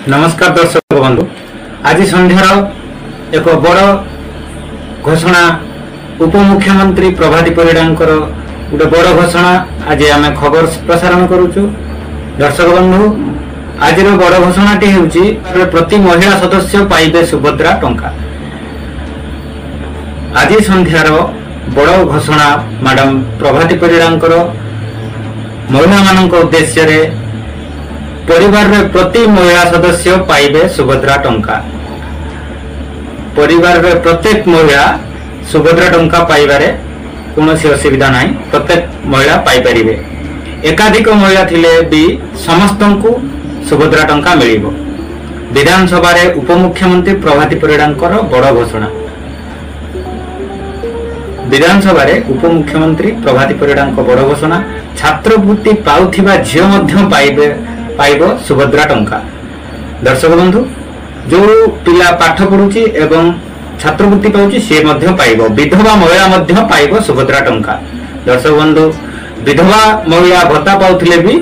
नमस्कार दर्शक बंधु, आज संध्यार एक बड़ घोषणा उपमुख्यमंत्री प्रभाती परिड़ा गोटे बड़ घोषणा आज आम खबर प्रसारण करुचु। दर्शक बंधु, आज बड़ घोषणाटी होउची प्रति महिला सदस्य पाइबे सुभद्रा टंका। आज संध्यार बड़ घोषणा मैडम प्रभाती परिड़ा महिला मान उद्देश्य रे परिवार रे प्रति महिला सदस्य पाइबे सुभद्रा टंका। परिवार रे प्रत्येक महिला सुभद्रा टंका पाइबारे कौनसी असुविधा नहीं, प्रत्येक महिला पाई परिबे। एकाधिक महिला थिले भी समस्तंकु सुभद्रा टंका मिलिबो। विधानसभा रे उपमुख्यमंत्री प्रभाती परिड़ांकर बड़ घोषणा। विधानसभा रे उपमुख्यमंत्री प्रभाती परिड़ांकर बड़ घोषणा। छात्रवृत्ति पाउथिबा झियो मध्य पाइब सुभद्रा टंका। दर्शक बंधु, जो पिला पाठ पढ़ुची एवं छात्रवृत्ति पाउची से मध्य पाइब। विधवा महिला मध्य पाइब सुभद्रा टंका। दर्शक बंधु, विधवा महिला भत्ता पाउथिले भी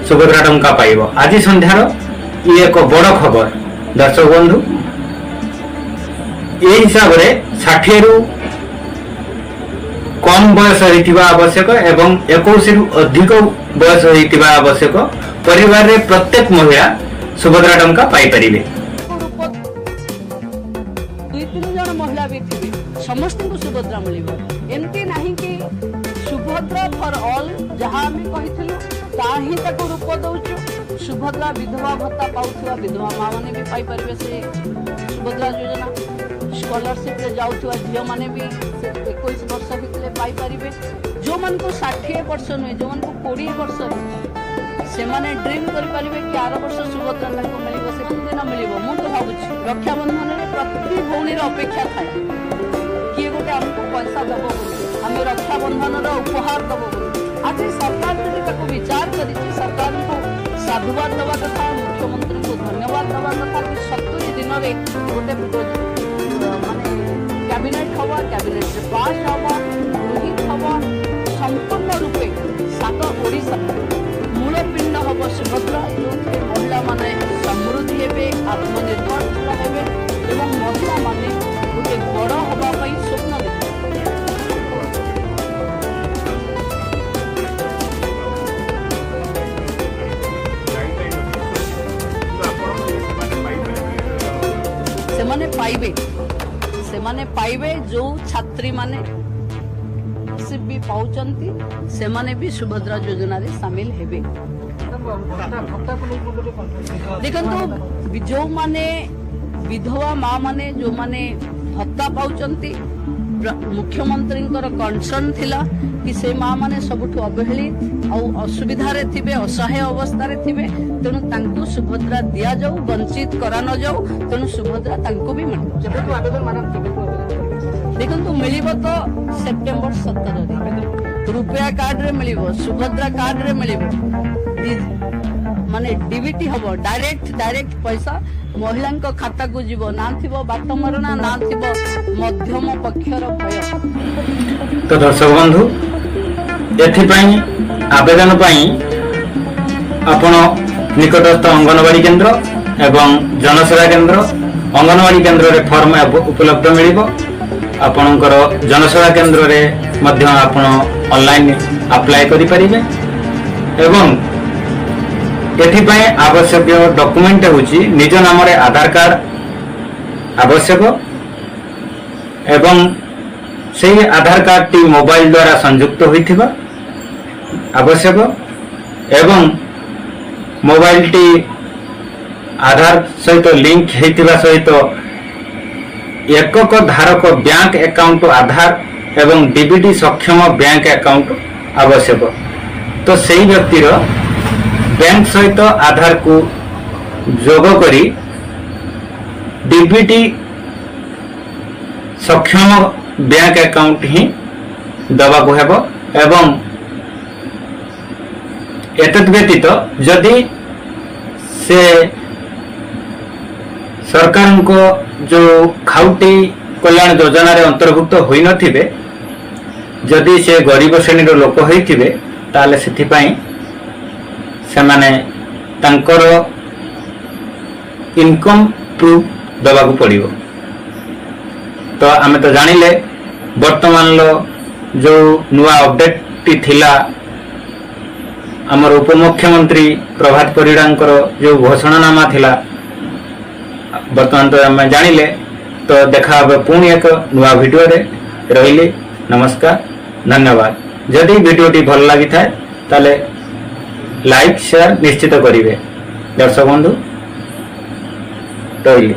सुभद्रा टंका पाइब। आज संध्यार ये एक बड़ खबर। दर्शक बंधु, ये हिसाब रे 60 रु कम बयस होइतिबा आवश्यक एवं 21 रु अधिक बयस होइतिबा आवश्यक परिवार रे प्रत्येक महिला सुभद्रा टंका पाई परिबे। 2-3 जन महिला भी थिबे, समस्त को सुभद्रा मिलिबो। एमती नाही कि सुभद्रा फॉर ऑल जहां हम कहिथिलु ताही ताको रूप दउछु। सुभद्रा विधवा भत्ता पाउथुवा विधवा मां माने भी पाई परिबे से सुभद्रा योजना। स्कॉलरशिप रे जाउथुवा झियो माने भी 21 वर्ष भितरे पाई परिबे। जो मन को 60 वर्ष नै, जो मन को 20 वर्ष से माने ड्रीम कर पारिबे कि आर वर्ष सुभद्रा ताको मिलिबो, से दिन मिलिबो। मु तो भाबुछि रक्षा बंधन रे प्रति भौणी रे अपेक्षा थाए कि गोटे हमको पैसा दबो, हम रक्षा बंधन रो उपहार दबो। आज सरकार जदि ताको विचार करी, सरकार को साधुवाद दबा कथा, मुख्यमंत्री को धन्यवाद दबा कथा कि 70 दिन रे गोटे माने कैबिनेट हवा, कैबिनेट रे पास हवा, गृहीत हवा, संपूर्ण रूपे सात ओडिशा मूलपिंड हम सुभद्रा, जो महिला माने समृद्धि हेबे, आत्मनिर्भरशील हेबे एवं महिला माने गोटे बड़ हवा पई स्वप्न देखे। सेमाने पाइबे जो छात्री माने भी पाउचंती से माने भी सुभद्रा योजना रे शामिल हेबे। देखंतु जो माने विधवा मां माने जो माने भत्ता पाउचंती, मुख्यमंत्री कंसर्न थिला कि से मां माने सबठु अवहेलित और असुविधा रे थिबे, असहाय अवस्था रे थिबे, तेणु तांको सुभद्रा दिया जाऊ, वंचित करा न जाऊ। तेणु सुभद्रा तांको भी मिल जब आवेदन मारन देखो मिलिबो तो सेप्टेम्बर 17 रे रुपया कार्ड रे मिलिबो, सुभद्रा कार्ड रे मिलिबो। माने डीबीटी हबो, डायरेक्ट पैसा महिला खाता को जीवो, ना थिबो बाट मरना, ना थिबो मध्यम पक्षर भय। तो दर्शक बंधु, एथि पई आवेदन पई आपण निकटस्थ अंगनवाड़ी केंद्र एवं जनसेवा केंद्र, अंगनवाड़ी केंद्र रे फॉर्म उपलब्ध मिलिबो। आपणकर जनसेवा केंद्र रे मध्य आपण ऑनलाइन अप्लाई करि परिबे एवं एथि पई आवश्यक डॉक्यूमेंट होची निज नाम रे आधार कार्ड आवश्यक एवं सेही आधार कार्ड टी मोबाइल द्वारा संयुक्त होइथिबा आवश्यक एवं मोबाइल टी आधार सहित लिंक हेतिबा सहित एकक धारक बैंक अकाउंट आधार एवं डीबीटी सक्षम बैंक अकाउंट आवश्यक। तो सही व्यक्तिर बैंक सहित आधार को जोग करी डीबीटी सक्षम बैंक अकाउंट ही दबा को हेबो एवं एतद व्यतीत जदि से सरकार को जो खाउटी कल्याण योजना रे अंतर्भुक्त होई नथिबे, जदि से गरीब श्रेणी रो लोक होइथिबे, ताले सेथि पई से माने तांकर इनकम प्रूफ दबा को पड़िबो। तो आमे तो जानिले वर्तमान लो जो नुआ अपडेट टी थिला हमर उपमुख्यमंत्री प्रभात परिडांकर जो घोषणानामा थिला वर्तमान तो आमे जानिले। तो देखा अब पुणी एक नुआ वीडियो रे रहिली। नमस्कार, धन्यवाद। जदि वीडियोटी भल लगी थाए ताले लाइक शेयर निश्चित करिवे। दर्शक बंधु रहिली।